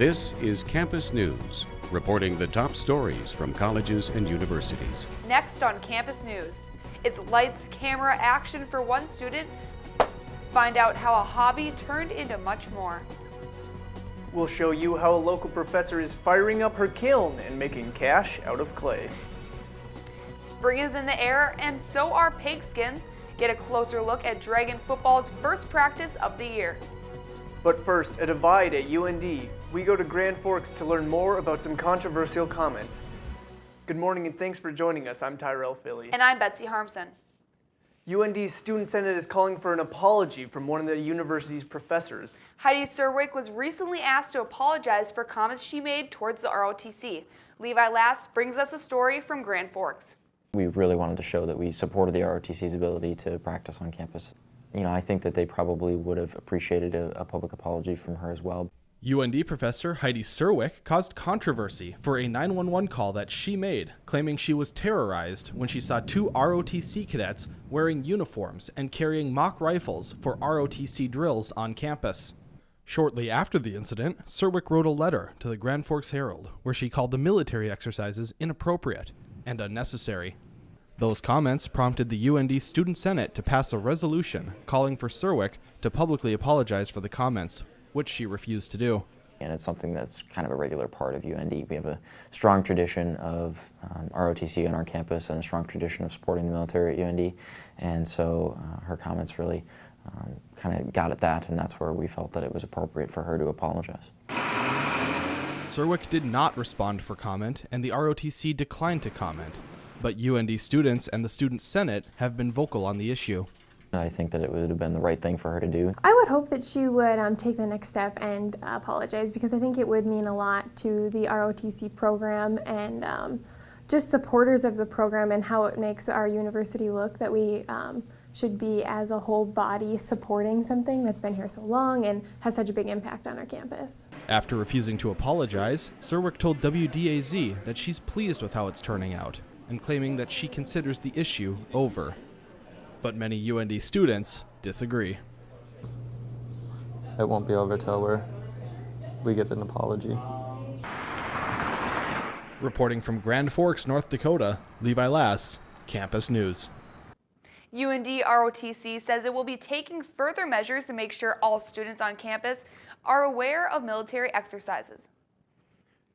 This is Campus News, reporting the top stories from colleges and universities. Next on Campus News, it's lights, camera, action for one student. Find out how a hobby turned into much more. We'll show you how a local professor is firing up her kiln and making cash out of clay. Spring is in the air, and so are pigskins. Get a closer look at Dragon football's first practice of the year. But first, a divide at UND. We go to Grand Forks to learn more about some controversial comments. Good morning and thanks for joining us. I'm Tyrell Philly. And I'm Betsy Harmson. UND's Student Senate is calling for an apology from one of the university's professors. Heidi Serwick was recently asked to apologize for comments she made towards the ROTC. Levi Last brings us a story from Grand Forks. We really wanted to show that we supported the ROTC's ability to practice on campus. You know, I think that they probably would have appreciated a public apology from her as well. UND professor Heidi Serwick caused controversy for a 911 call that she made, claiming she was terrorized when she saw two ROTC cadets wearing uniforms and carrying mock rifles for ROTC drills on campus. Shortly after the incident, Serwick wrote a letter to the Grand Forks Herald where she called the military exercises inappropriate and unnecessary. Those comments prompted the UND Student Senate to pass a resolution calling for Serwick to publicly apologize for the comments, which she refused to do. And it's something that's kind of a regular part of UND. We have a strong tradition of ROTC on our campus and a strong tradition of supporting the military at UND. And so her comments really kind of got at that, and that's where we felt that it was appropriate for her to apologize. Serwick did not respond for comment, and the ROTC declined to comment. But UND students and the Student Senate have been vocal on the issue. I think that it would have been the right thing for her to do. I would hope that she would take the next step and apologize, because I think it would mean a lot to the ROTC program and just supporters of the program and how it makes our university look, that we should be as a whole body supporting something that's been here so long and has such a big impact on our campus. After refusing to apologize, Serwick told WDAZ that she's pleased with how it's turning out, and claiming that she considers the issue over. But many UND students disagree. It won't be over till we get an apology. Reporting from Grand Forks, North Dakota, Levi Lass, Campus News. UND ROTC says it will be taking further measures to make sure all students on campus are aware of military exercises.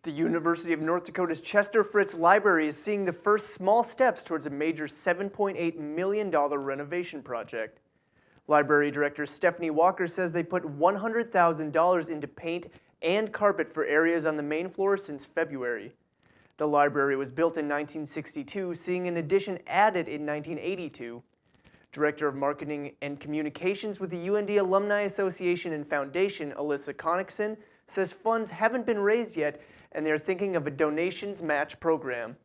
The University of North Dakota's Chester Fritz Library is seeing the first small steps towards a major $7.8 million renovation project. Library Director Stephanie Walker says they put $100,000 into paint and carpet for areas on the main floor since February. The library was built in 1962, seeing an addition added in 1982. Director of Marketing and Communications with the UND Alumni Association and Foundation, Alyssa Connickson, says funds haven't been raised yet, and they're thinking of a donations match program.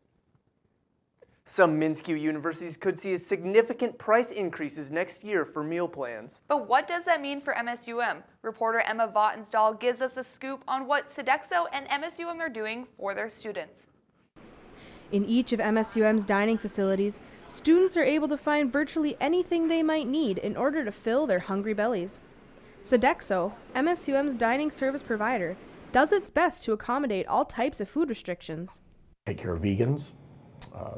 Some MSU universities could see a significant price increases next year for meal plans. But what does that mean for MSUM? Reporter Emma Vatnsdahl gives us a scoop on what Sodexo and MSUM are doing for their students. In each of MSUM's dining facilities, students are able to find virtually anything they might need in order to fill their hungry bellies. Sodexo, MSUM's dining service provider, does its best to accommodate all types of food restrictions. Take care of vegans,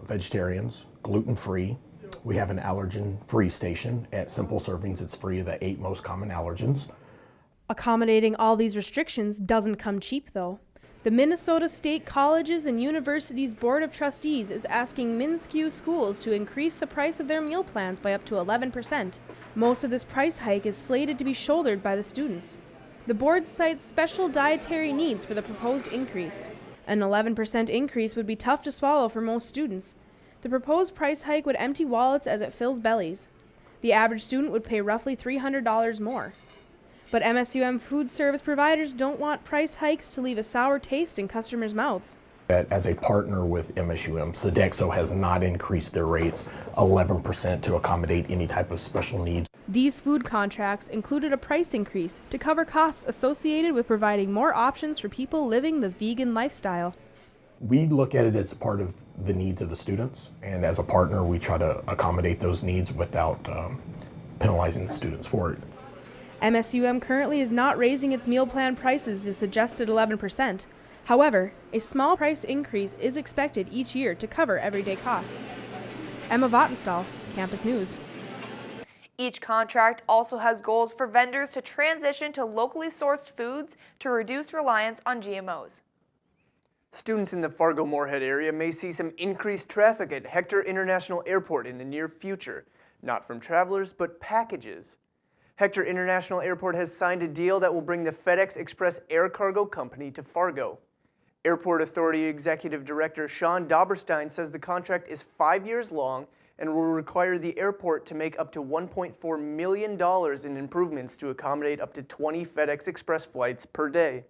vegetarians, gluten-free. We have an allergen-free station. At Simple Servings, it's free of the 8 most common allergens. Accommodating all these restrictions doesn't come cheap, though. The Minnesota State Colleges and Universities Board of Trustees is asking MSU schools to increase the price of their meal plans by up to 11%. Most of this price hike is slated to be shouldered by the students. The board cites special dietary needs for the proposed increase. An 11% increase would be tough to swallow for most students. The proposed price hike would empty wallets as it fills bellies. The average student would pay roughly $300 more. But MSUM food service providers don't want price hikes to leave a sour taste in customers' mouths. As a partner with MSUM, Sodexo has not increased their rates 11% to accommodate any type of special needs. These food contracts included a price increase to cover costs associated with providing more options for people living the vegan lifestyle. We look at it as part of the needs of the students, and as a partner, we try to accommodate those needs without penalizing the students for it. MSUM currently is not raising its meal plan prices the suggested 11%. However, a small price increase is expected each year to cover everyday costs. Emma Vattenstall, Campus News. Each contract also has goals for vendors to transition to locally sourced foods to reduce reliance on GMOs. Students in the Fargo-Moorhead area may see some increased traffic at Hector International Airport in the near future, not from travelers, but packages. Hector International Airport has signed a deal that will bring the FedEx Express air cargo company to Fargo. Airport Authority Executive Director Sean Dauberstein says the contract is 5 years long and will require the airport to make up to $1.4 million in improvements to accommodate up to 20 FedEx Express flights per day.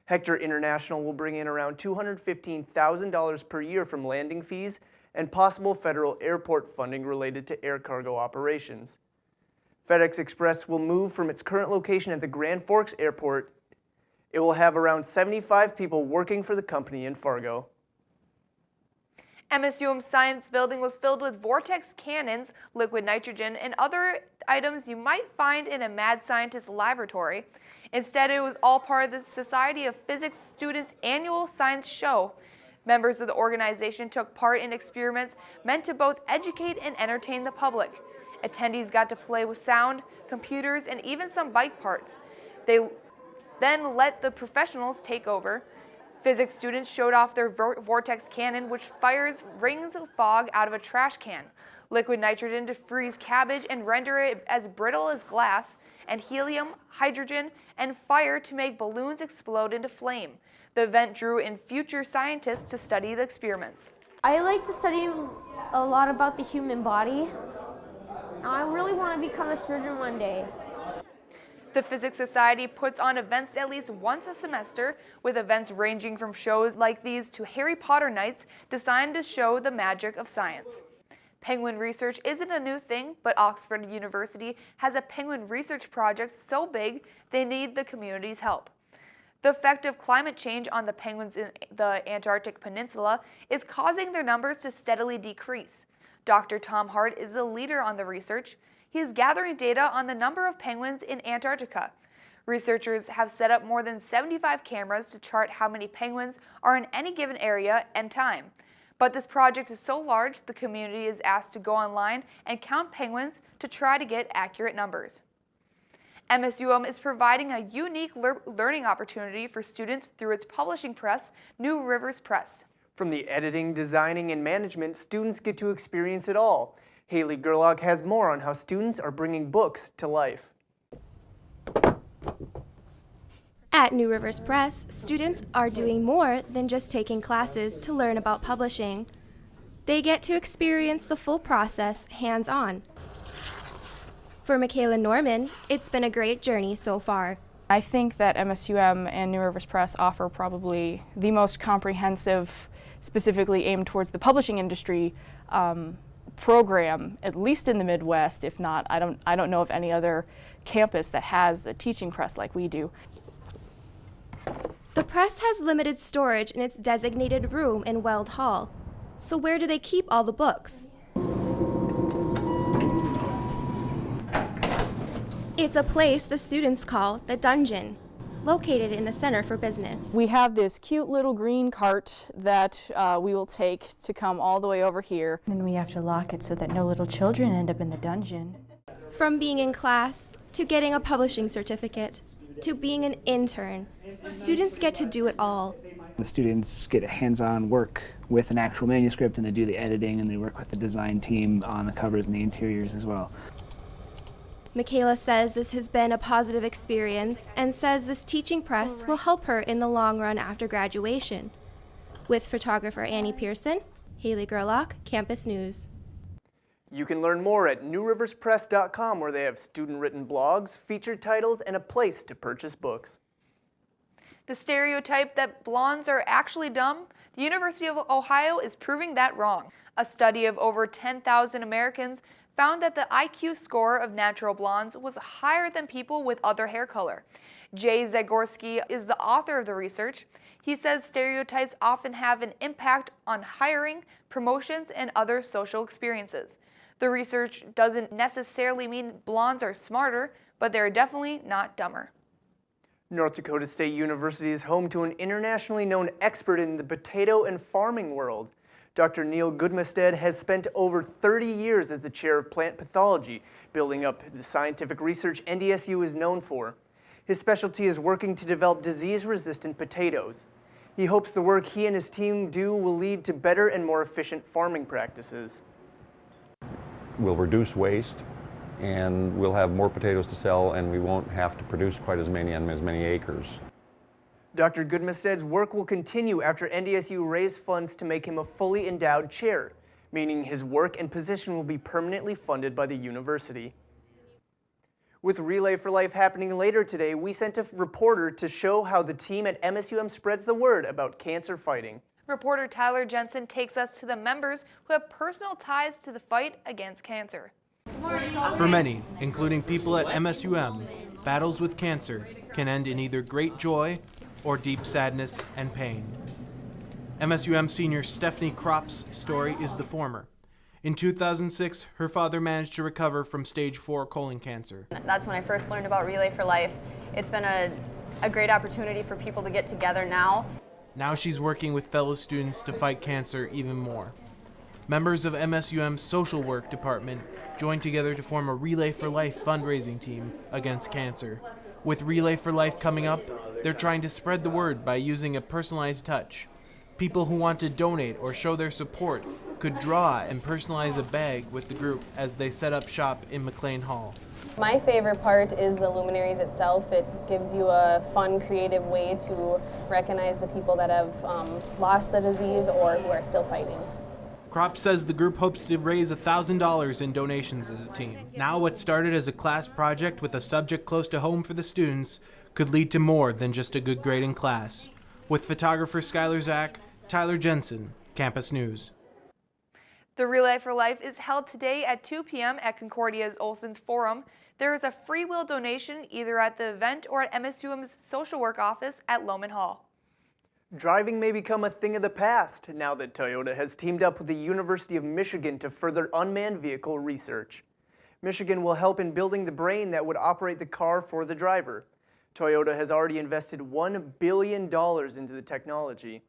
Hector International will bring in around $215,000 per year from landing fees and possible federal airport funding related to air cargo operations. FedEx Express will move from its current location at the Grand Forks Airport. It will have around 75 people working for the company in Fargo. MSUM Science Building was filled with vortex cannons, liquid nitrogen, and other items you might find in a mad scientist laboratory. Instead, it was all part of the Society of Physics students' annual science show. Members of the organization took part in experiments meant to both educate and entertain the public. Attendees got to play with sound, computers, and even some bike parts. They then let the professionals take over. Physics students showed off their vortex cannon, which fires rings of fog out of a trash can, liquid nitrogen to freeze cabbage and render it as brittle as glass, and helium, hydrogen, and fire to make balloons explode into flame. The event drew in future scientists to study the experiments. I like to study a lot about the human body. I really want to become a surgeon one day. The Physics Society puts on events at least once a semester, with events ranging from shows like these to Harry Potter nights designed to show the magic of science. Penguin research isn't a new thing, but Oxford University has a penguin research project so big they need the community's help. The effect of climate change on the penguins in the Antarctic Peninsula is causing their numbers to steadily decrease. Dr. Tom Hart is the leader on the research. He is gathering data on the number of penguins in Antarctica. Researchers have set up more than 75 cameras to chart how many penguins are in any given area and time. But this project is so large, the community is asked to go online and count penguins to try to get accurate numbers. MSUM is providing a unique learning opportunity for students through its publishing press, New Rivers Press. From the editing, designing, and management, students get to experience it all. Haley Gerlach has more on how students are bringing books to life. At New Rivers Press, students are doing more than just taking classes to learn about publishing. They get to experience the full process hands-on. For Michaela Norman, it's been a great journey so far. I think that MSUM and New Rivers Press offer probably the most comprehensive, specifically aimed towards the publishing industry program, at least in the Midwest. If not, I don't know of any other campus that has a teaching press like we do. The press has limited storage in its designated room in Weld Hall. So where do they keep all the books? It's a place the students call the Dungeon, located in the Center for Business. We have this cute little green cart that we will take to come all the way over here. And we have to lock it so that no little children end up in the dungeon. From being in class, to getting a publishing certificate, to being an intern, students get to do it all. The students get a hands-on work with an actual manuscript, and they do the editing, and they work with the design team on the covers and the interiors as well. Michaela says this has been a positive experience and says this teaching press will help her in the long run after graduation. With photographer Annie Pearson, Haley Gerlach, Campus News. You can learn more at newriverspress.com, where they have student-written blogs, featured titles, and a place to purchase books. The stereotype that blondes are actually dumb, the University of Ohio is proving that wrong. A study of over 10,000 Americans found that the IQ score of natural blondes was higher than people with other hair color. Jay Zagorski is the author of the research. He says stereotypes often have an impact on hiring, promotions, and other social experiences. The research doesn't necessarily mean blondes are smarter, but they're definitely not dumber. North Dakota State University is home to an internationally known expert in the potato and farming world. Dr. Neil Goodmestead has spent over 30 years as the chair of plant pathology, building up the scientific research NDSU is known for. His specialty is working to develop disease-resistant potatoes. He hopes the work he and his team do will lead to better and more efficient farming practices. We'll reduce waste, and we'll have more potatoes to sell, and we won't have to produce quite as many on as many acres. Dr. Goodmestead's work will continue after NDSU raised funds to make him a fully endowed chair, meaning his work and position will be permanently funded by the university. With Relay for Life happening later today, we sent a reporter to show how the team at MSUM spreads the word about cancer fighting. Reporter Tyler Jensen takes us to the members who have personal ties to the fight against cancer. For many, including people at MSUM, battles with cancer can end in either great joy or deep sadness and pain. MSUM senior Stephanie Kropp's story is the former. In 2006, her father managed to recover from stage 4 colon cancer. That's when I first learned about Relay for Life. It's been a great opportunity for people to get together now. Now she's working with fellow students to fight cancer even more. Members of MSUM's social work department joined together to form a Relay for Life fundraising team against cancer. With Relay for Life coming up, they're trying to spread the word by using a personalized touch. People who want to donate or show their support could draw and personalize a bag with the group as they set up shop in McLean Hall. My favorite part is the luminaries itself. It gives you a fun, creative way to recognize the people that have lost the disease or who are still fighting. Kropp says the group hopes to raise $1,000 in donations as a team. Now what started as a class project with a subject close to home for the students could lead to more than just a good grade in class. With photographer Skylar Zach, Tyler Jensen, Campus News. The Relay for Life is held today at 2 p.m. at Concordia's Olson's Forum. There is a free will donation either at the event or at MSUM's social work office at Lohman Hall. Driving may become a thing of the past now that Toyota has teamed up with the University of Michigan to further unmanned vehicle research. Michigan will help in building the brain that would operate the car for the driver. Toyota has already invested $1 billion into the technology.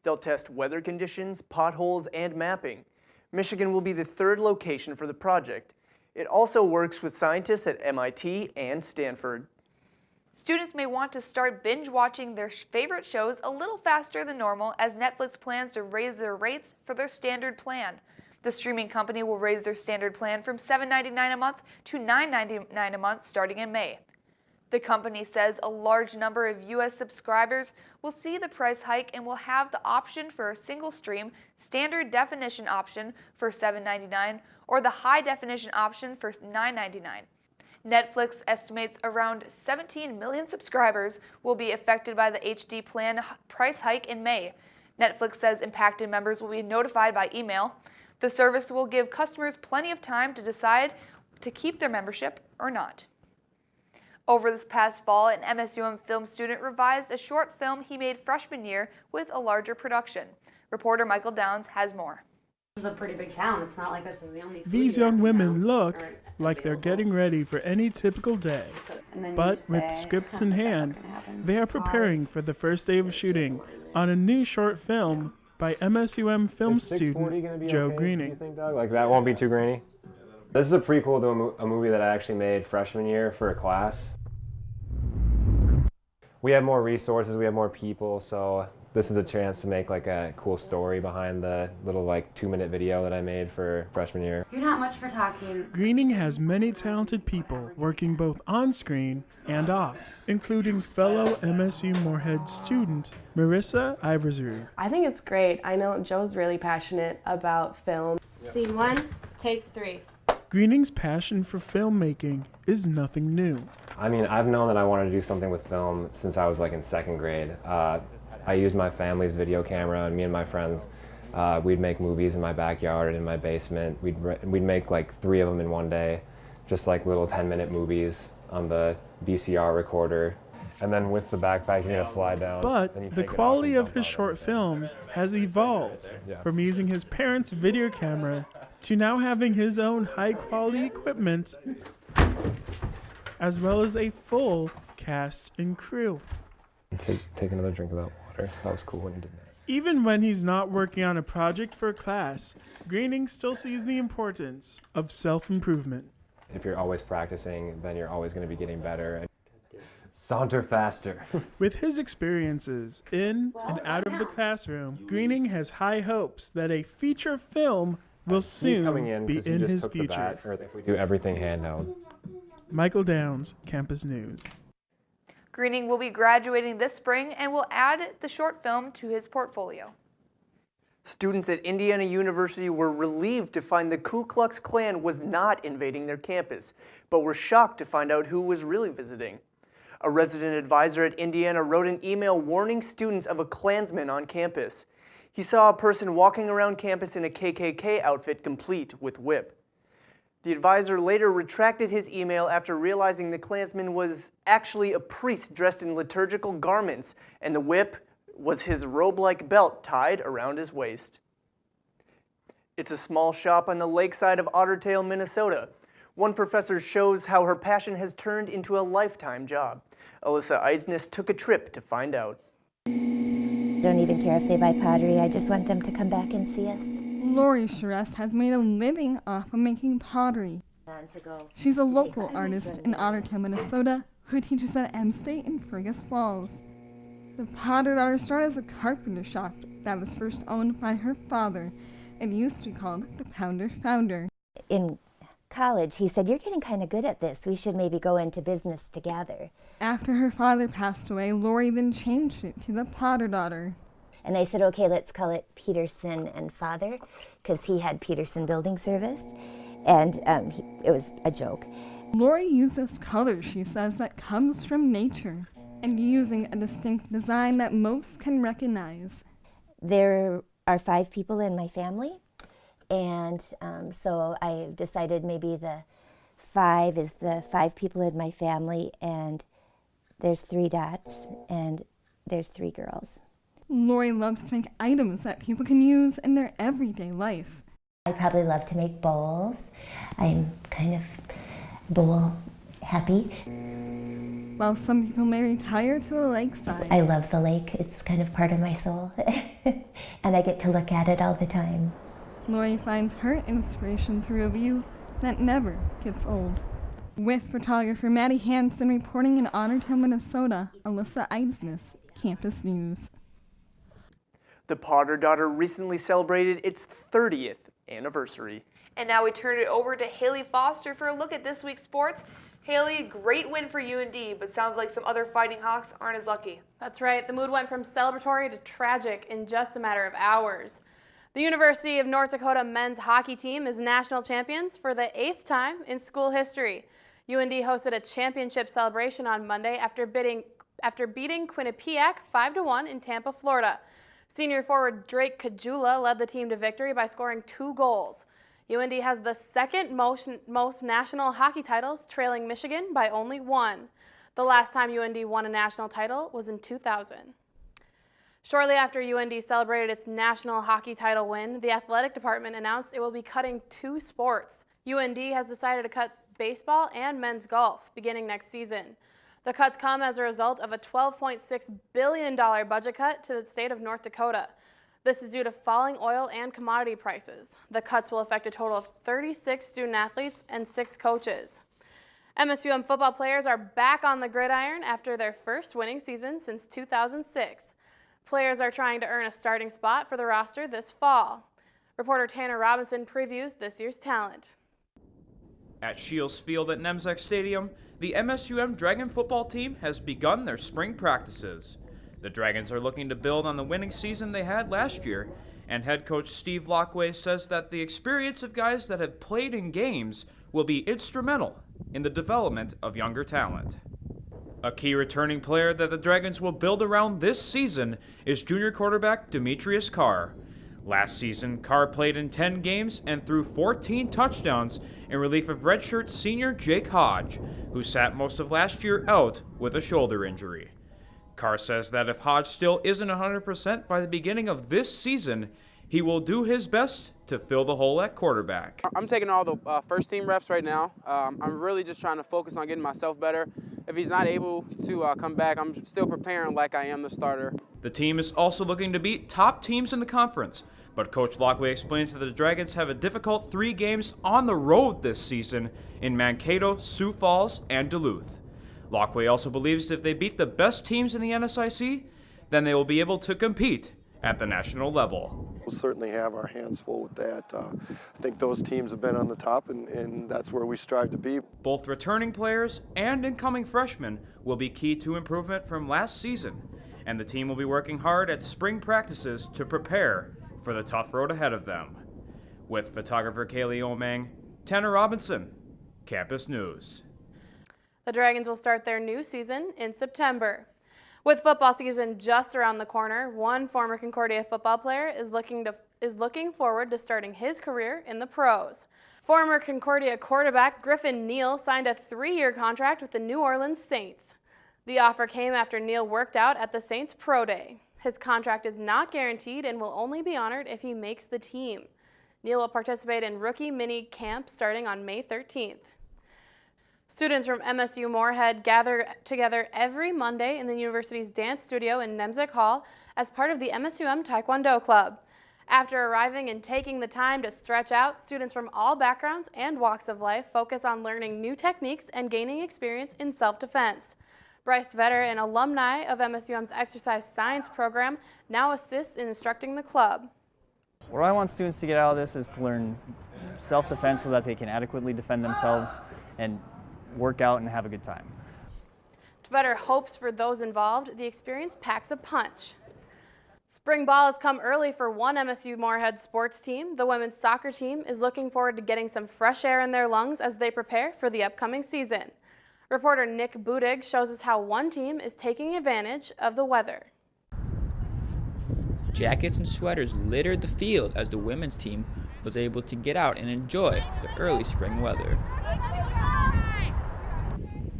They'll test weather conditions, potholes, and mapping. Michigan will be the third location for the project. It also works with scientists at MIT and Stanford. Students may want to start binge watching their favorite shows a little faster than normal as Netflix plans to raise their rates for their standard plan. The streaming company will raise their standard plan from $7.99 a month to $9.99 a month starting in May. The company says a large number of U.S. subscribers will see the price hike and will have the option for a single stream standard definition option for $7.99 or the high definition option for $9.99. Netflix estimates around 17 million subscribers will be affected by the HD plan price hike in May. Netflix says impacted members will be notified by email. The service will give customers plenty of time to decide to keep their membership or not. Over this past fall, an MSUM film student revised a short film he made freshman year with a larger production. Reporter Michael Downs has more. This is a pretty big town. It's not like this is the only food These here, young women you know, look like they're getting ready for any typical day. But with scripts in hand, they are preparing for the first day of shooting on a new short film by MSUM film student Joe Greening. You think, Doug? Like that won't be too grainy? This is a prequel to a movie that I actually made freshman year for a class. We have more resources, we have more people, so this is a chance to make like a cool story behind the little like 2-minute video that I made for freshman year. You're not much for talking. Greening has many talented people working both on screen and off, including fellow MSU Moorhead student Marissa Iversrud. I think it's great. I know Joe's really passionate about film. Scene 1, take 3. Greening's passion for filmmaking is nothing new. I mean, I've known that I wanted to do something with film since I was like in 2nd grade. I used my family's video camera, and me and my friends, we'd make movies in my backyard and in my basement. We'd make like 3 of them in one day, just like little 10-minute movies on the VCR recorder. And then with the backpack, you're gonna slide down. But the quality of his short films has evolved from using his parents' video camera to now having his own high-quality equipment as well as a full cast and crew. Take another drink of that water. That was cool when you did that. Even when he's not working on a project for class, Greening still sees the importance of self-improvement. If you're always practicing, then you're always going to be getting better. And saunter faster. With his experiences in and out of the classroom, Greening has high hopes that a feature film will soon be in his future. If we do everything handheld. Michael Downs, Campus News. Greening will be graduating this spring and will add the short film to his portfolio. Students at Indiana University were relieved to find the Ku Klux Klan was not invading their campus, but were shocked to find out who was really visiting. A resident advisor at Indiana wrote an email warning students of a Klansman on campus. He saw a person walking around campus in a KKK outfit complete with whip. The advisor later retracted his email after realizing the Klansman was actually a priest dressed in liturgical garments, and the whip was his robe-like belt tied around his waist. It's a small shop on the lakeside of Ottertail, Minnesota. One professor shows how her passion has turned into a lifetime job. Alyssa Eisnes took a trip to find out. Don't even care if they buy pottery, I just want them to come back and see us. Lori Charest has made a living off of making pottery. She's a local artist in Ottertail, Minnesota, who teaches at M State in Fergus Falls. The Potter Daughter started as a carpenter shop that was first owned by her father. It used to be called the Pounder Founder. In college, he said, "You're getting kind of good at this. We should maybe go into business together." After her father passed away, Lori then changed it to the Potter Daughter. And I said, okay, let's call it Peterson and Father, because he had Peterson Building Service, and it was a joke. Lori uses color, she says, that comes from nature, and using a distinct design that most can recognize. There are 5 people in my family, and so I decided maybe the 5 is the 5 people in my family, and there's 3 dots, and there's 3 girls. Lori loves to make items that people can use in their everyday life. I probably love to make bowls. I'm kind of bowl happy. While some people may retire to the lakeside. I love the lake. It's kind of part of my soul. And I get to look at it all the time. Lori finds her inspiration through a view that never gets old. With photographer Maddie Hansen reporting in Ottertail, Minnesota, Alyssa Eisnes, Campus News. The Potter Daughter recently celebrated its 30th anniversary. And now we turn it over to Haley Foster for a look at this week's sports. Haley, great win for UND, but sounds like some other Fighting Hawks aren't as lucky. That's right. The mood went from celebratory to tragic in just a matter of hours. The University of North Dakota men's hockey team is national champions for the 8th time in school history. UND hosted a championship celebration on Monday after beating Quinnipiac 5-1 in Tampa, Florida. Senior forward Drake Kajula led the team to victory by scoring 2 goals. UND has the second most national hockey titles, trailing Michigan by only 1. The last time UND won a national title was in 2000. Shortly after UND celebrated its national hockey title win, the athletic department announced it will be cutting 2 sports. UND has decided to cut baseball and men's golf beginning next season. The cuts come as a result of a $12.6 billion budget cut to the state of North Dakota. This is due to falling oil and commodity prices. The cuts will affect a total of 36 student athletes and 6 coaches. MSUM football players are back on the gridiron after their first winning season since 2006. Players are trying to earn a starting spot for the roster this fall. Reporter Tanner Robinson previews this year's talent. At Shields Field at Nemzek Stadium, the MSUM Dragon football team has begun their spring practices. The Dragons are looking to build on the winning season they had last year, and head coach Steve Lockway says that the experience of guys that have played in games will be instrumental in the development of younger talent. A key returning player that the Dragons will build around this season is junior quarterback Demetrius Carr. Last season, Carr played in 10 games and threw 14 touchdowns in relief of redshirt senior Jake Hodge, who sat most of last year out with a shoulder injury. Carr says that if Hodge still isn't 100% by the beginning of this season, He will do his best to fill the hole at quarterback. I'm taking all the first team reps right now. I'm really just trying to focus on getting myself better. If he's not able to come back, I'm still preparing like I am the starter. The team is also looking to beat top teams in the conference, but Coach Lockway explains that the Dragons have a difficult 3 games on the road this season in Mankato, Sioux Falls, and Duluth. Lockway also believes if they beat the best teams in the NSIC, then they will be able to compete at the national level. We'll certainly have our hands full with that. I think those teams have been on the top, and that's where we strive to be. Both returning players and incoming freshmen will be key to improvement from last season, and the team will be working hard at spring practices to prepare for the tough road ahead of them. With photographer Kaylee Omang, Tanner Robinson, Campus News. The Dragons will start their new season in September. With football season just around the corner, one former Concordia football player is looking forward to starting his career in the pros. Former Concordia quarterback Griffin Neal signed a 3-year contract with the New Orleans Saints. The offer came after Neal worked out at the Saints Pro Day. His contract is not guaranteed and will only be honored if he makes the team. Neal will participate in rookie mini camp starting on May 13th. Students from MSU Moorhead gather together every Monday in the university's dance studio in Nemzik Hall as part of the MSUM Taekwondo Club. After arriving and taking the time to stretch out, students from all backgrounds and walks of life focus on learning new techniques and gaining experience in self-defense. Bryce Vetter, an alumni of MSUM's exercise science program, now assists in instructing the club. What I want students to get out of this is to learn self-defense so that they can adequately defend themselves and work out and have a good time. Vetter hopes for those involved, the experience packs a punch. Spring ball has come early for one MSU Moorhead sports team. The women's soccer team is looking forward to getting some fresh air in their lungs as they prepare for the upcoming season. Reporter Nick Budig shows us how one team is taking advantage of the weather. Jackets and sweaters littered the field as the women's team was able to get out and enjoy the early spring weather.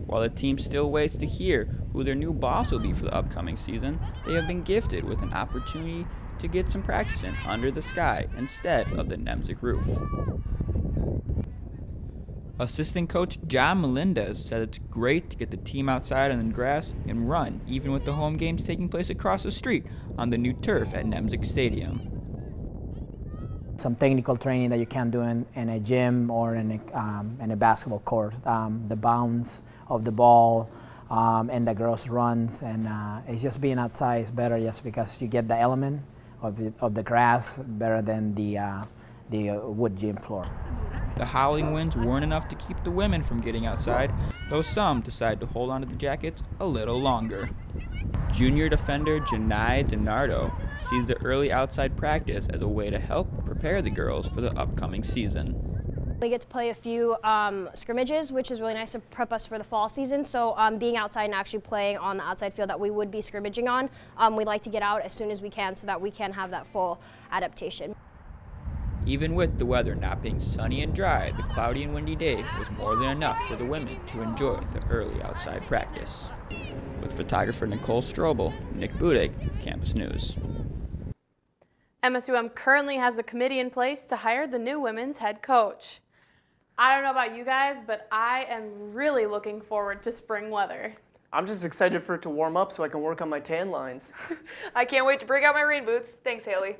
While the team still waits to hear who their new boss will be for the upcoming season, they have been gifted with an opportunity to get some practice in under the sky instead of the Nemzik roof. Assistant coach John Melendez said it's great to get the team outside on the grass and run, even with the home games taking place across the street on the new turf at Nemzik Stadium. Some technical training that you can do in a gym or in a basketball court. The bounce of the ball and the girls' runs, and it's just being outside is better just because you get the element of the grass better than the wood gym floor. The howling winds weren't enough to keep the women from getting outside, though some decided to hold on to the jackets a little longer. Junior defender Janai DiNardo sees the early outside practice as a way to help prepare the girls for the upcoming season. We get to play a few scrimmages, which is really nice to prep us for the fall season. So being outside and actually playing on the outside field that we would be scrimmaging on, we like to get out as soon as we can so that we can have that full adaptation. Even with the weather not being sunny and dry, the cloudy and windy day was more than enough for the women to enjoy the early outside practice. With photographer Nicole Strobel, Nick Budig, Campus News. MSUM currently has a committee in place to hire the new women's head coach. I don't know about you guys, but I am really looking forward to spring weather. I'm just excited for it to warm up so I can work on my tan lines. I can't wait to break out my rain boots. Thanks, Haley.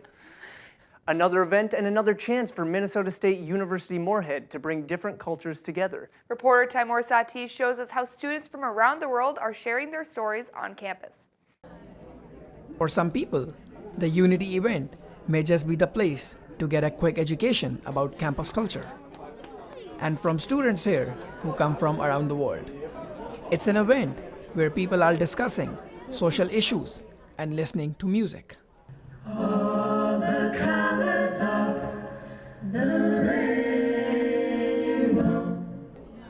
Another event and another chance for Minnesota State University Moorhead to bring different cultures together. Reporter Timur Sati shows us how students from around the world are sharing their stories on campus. For some people, the Unity event may just be the place to get a quick education about campus culture. And from students here who come from around the world. It's an event where people are discussing social issues and listening to music. All the colors of the rainbow.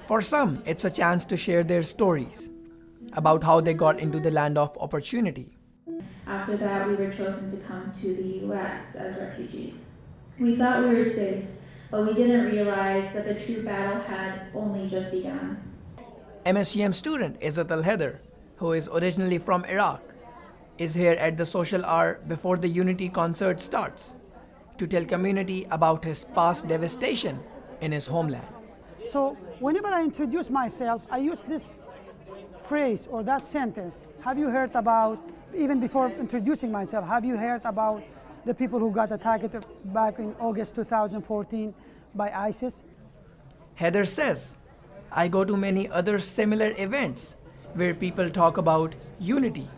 For some, it's a chance to share their stories about how they got into the land of opportunity. After that, we were chosen to come to the U.S. as refugees. We thought we were safe, but we didn't realize that the true battle had only just begun. MSUM student Izzat Al-Heather, who is originally from Iraq, is here at the social hour before the Unity concert starts. to tell community about his past devastation in his homeland. So whenever I introduce myself, I use this phrase or that sentence. Have you heard about, even before introducing myself, have you heard about the people who got attacked back in August 2014 by ISIS? Heather says, I go to many other similar events where people talk about unity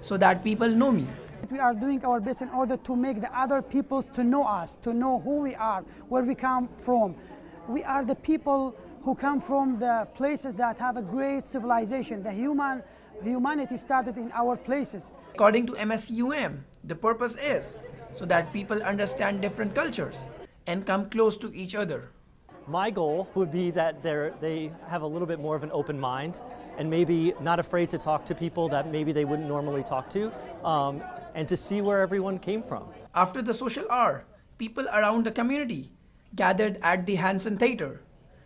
so that people know me. We are doing our best in order to make the other peoples to know us, to know who we are, where we come from. We are the people who come from the places that have a great civilization. Humanity started in our places. According to MSUM, the purpose is so that people understand different cultures and come close to each other. My goal would be that they have a little bit more of an open mind and maybe not afraid to talk to people that maybe they wouldn't normally talk to, and to see where everyone came from. After the social hour, people around the community gathered at the Hansen Theater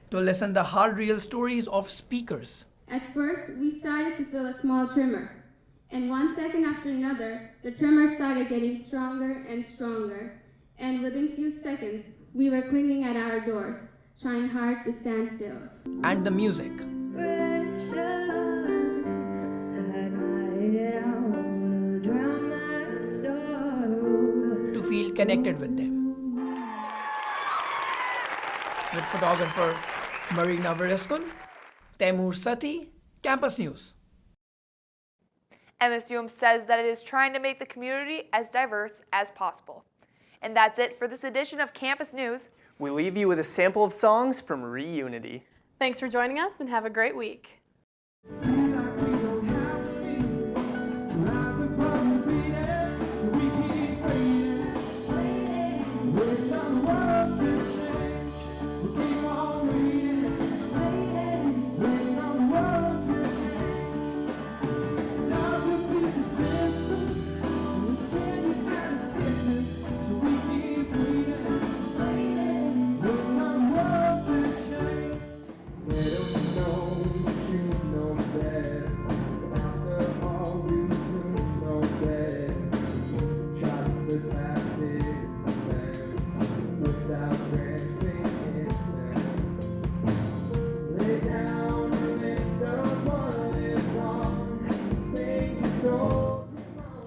to listen the hard real stories of speakers. At first, we started to feel a small tremor, and 1 second after another, the tremor started getting stronger and stronger, and within few seconds, we were clinging at our door, trying hard to stand still. And the music. To feel connected with them. With photographer Marina Vereskun, Temur Sati, Campus News. MSUM says that it is trying to make the community as diverse as possible. And that's it for this edition of Campus News. We leave you with a sample of songs from Reunity. Thanks for joining us and have a great week.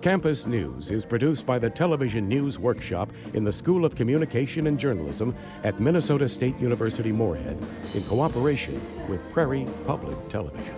Campus News is produced by the Television News Workshop in the School of Communication and Journalism at Minnesota State University Moorhead in cooperation with Prairie Public Television.